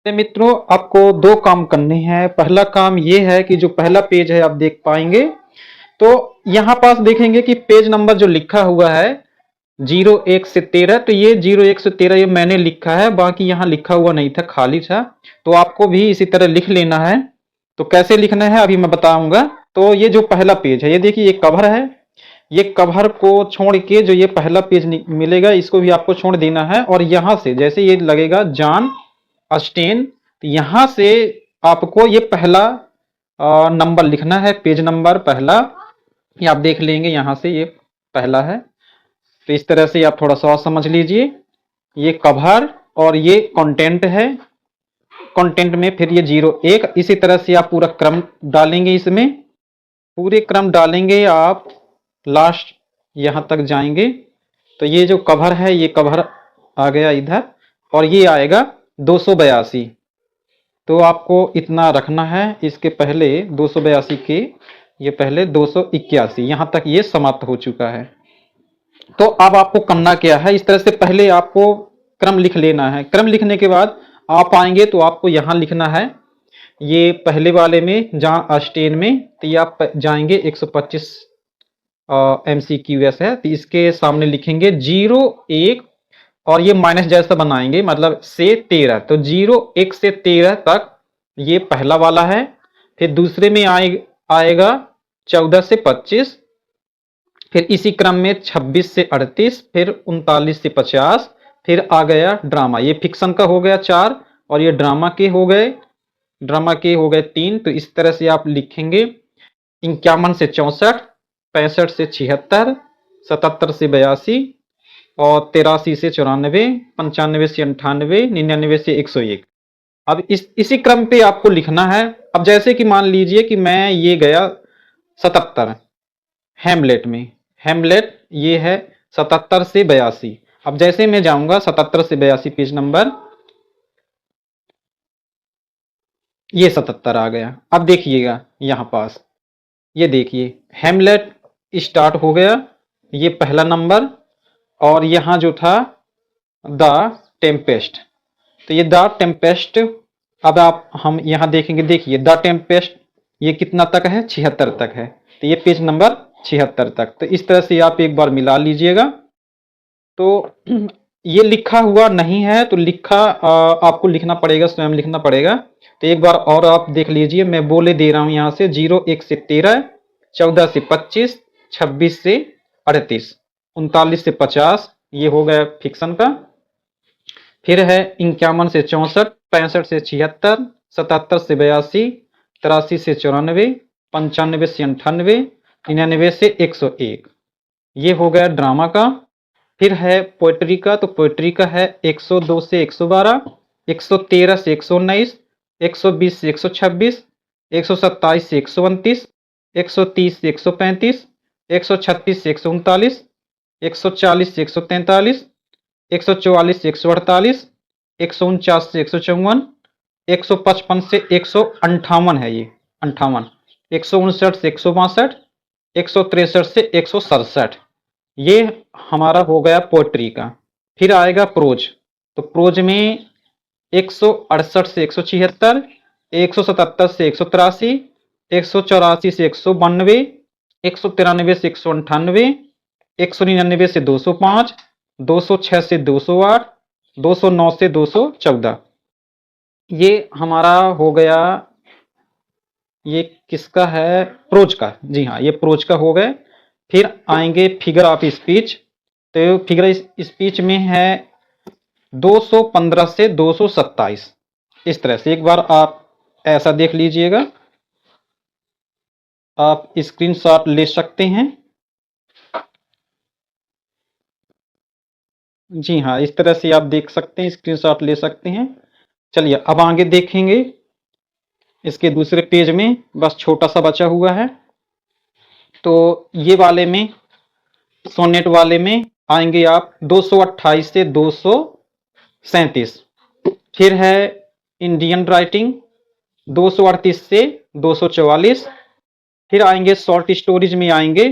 तो मित्रों, आपको दो काम करने हैं। पहला काम ये है कि जो पहला पेज है आप देख पाएंगे, तो यहाँ पास देखेंगे कि पेज नंबर जो लिखा हुआ है 01 से 13, तो ये 01 से 13 ये मैंने लिखा है, बाकी यहाँ लिखा हुआ नहीं था, खाली था। तो आपको भी इसी तरह लिख लेना है। तो कैसे लिखना है अभी मैं बताऊंगा। तो ये जो पहला पेज है, ये देखिए ये कवर है, ये कवर को छोड़ के जो ये पहला पेज मिलेगा इसको भी आपको छोड़ देना है। और यहाँ से जैसे ये लगेगा जॉन अस्टेन, तो यहाँ से आपको ये पहला नंबर लिखना है, पेज नंबर पहला। ये आप देख लेंगे यहाँ से ये पहला है। तो इस तरह से आप थोड़ा सा और समझ लीजिए, ये कवर और ये कंटेंट है। कंटेंट में फिर ये 01, इसी तरह से आप पूरा क्रम डालेंगे, इसमें पूरे क्रम डालेंगे आप, लास्ट यहाँ तक जाएंगे। तो ये जो कवर है ये कवर आ गया इधर, और ये आएगा 282। तो आपको इतना रखना है। इसके पहले 282 के ये पहले 281, यहाँ तक ये समाप्त हो चुका है। तो अब आपको करना क्या है, इस तरह से पहले आपको क्रम लिख लेना है। क्रम लिखने के बाद आप आएंगे तो आपको यहाँ लिखना है, ये पहले वाले में जॉन अस्टेन में, तो ये आप जाएंगे 125 MCQS है, तो इसके सामने लिखेंगे 01 और ये माइनस जैसा बनाएंगे, मतलब से 13। तो 01 से 13 तक ये पहला वाला है। फिर दूसरे में आएगा 14 से 25, फिर इसी क्रम में 26 से 38, फिर 39 से 50, फिर आ गया ड्रामा। ये फिक्शन का हो गया 4 और ये ड्रामा के हो गए 3। तो इस तरह से आप लिखेंगे 51 से 64, 65 से 76, 77 से 82 और 83 से 94, 95 से 98, 99 से 101। अब इसी क्रम पे आपको लिखना है। अब जैसे कि मान लीजिए कि मैं ये गया 77 हेमलेट में, हेमलेट ये है 77 से 82। अब जैसे मैं जाऊंगा 77 से 82 पेज नंबर, ये 77 आ गया। अब देखिएगा यहाँ पास, ये देखिए हेमलेट स्टार्ट हो गया, ये पहला नंबर। और यहाँ जो था द टेम्पेस्ट, तो ये द टेम्पेस्ट। अब हम यहाँ देखेंगे, देखिए द टेम्पेस्ट ये कितना तक है, 76 तक है। तो ये पेज नंबर 76 तक। तो इस तरह से आप एक बार मिला लीजिएगा। तो ये लिखा हुआ नहीं है, तो आपको लिखना पड़ेगा, स्वयं लिखना पड़ेगा। तो एक बार और आप देख लीजिए, मैं बोले दे रहा हूं यहाँ से 01 से 13, 14 से 25, 26 से 38, 39 से 50, ये हो गया फिक्शन का। फिर है 51 से 64, 65 से 76, 77 से 82, 83 से 94, 95 से 98, 99 से 101, ये हो गया ड्रामा का। फिर है पोएट्री का, तो पोएट्री का है 102 से 112, 113 से 119, 120 से 126, 127 से 129, 130 से 135, 136 से 139, 140 से 143, 144 से 148, 149 से 154, 155 से 158 है ये 58, 159 से 162, 163 से 167, ये हमारा हो गया पोएट्री का। फिर आएगा प्रोज, तो प्रोज में 168 से 176, 177 से 183, 184 से 192, 193 से 198, 199 से 205, 206 से 208, 209 से 214, ये हमारा हो गया। ये किसका है, प्रोज का, जी हाँ ये प्रोज का हो गए। फिर आएंगे फिगर ऑफ स्पीच, तो फिगर स्पीच में है 215 से 227। इस तरह से एक बार आप ऐसा देख लीजिएगा, आप स्क्रीनशॉट ले सकते हैं। जी हाँ इस तरह से आप देख सकते हैं, स्क्रीनशॉट ले सकते हैं। चलिए अब आगे देखेंगे, इसके दूसरे पेज में बस छोटा सा बचा हुआ है। तो ये वाले में, सोनेट वाले में आएंगे आप 228 से 237। फिर है इंडियन राइटिंग 238 से 244। फिर आएंगे शॉर्ट स्टोरीज में आएंगे,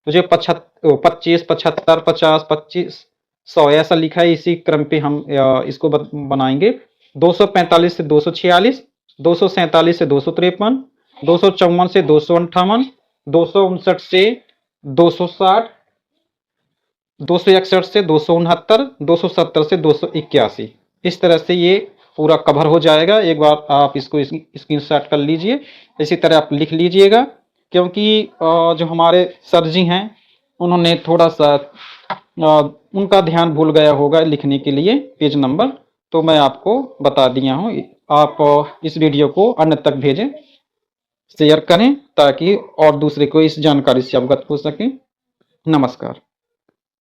मुझे 25, 75, 50, 25, 100 ऐसा लिखा है, इसी क्रम पे हम इसको बनाएंगे। 245 से 246, 247 से 253, 254 से 258, 259 से 260, 261 से 269, 270 से 281। इस तरह से ये पूरा कवर हो जाएगा। एक बार आप इसको स्क्रीनशॉट कर लीजिए, इसी तरह आप लिख लीजिएगा, क्योंकि जो हमारे सर जी हैं उन्होंने थोड़ा सा उनका ध्यान भूल गया होगा लिखने के लिए पेज नंबर, तो मैं आपको बता दिया हूँ। आप इस वीडियो को अन्य तक भेजें, शेयर करें, ताकि और दूसरे को इस जानकारी से अवगत हो सके। नमस्कार।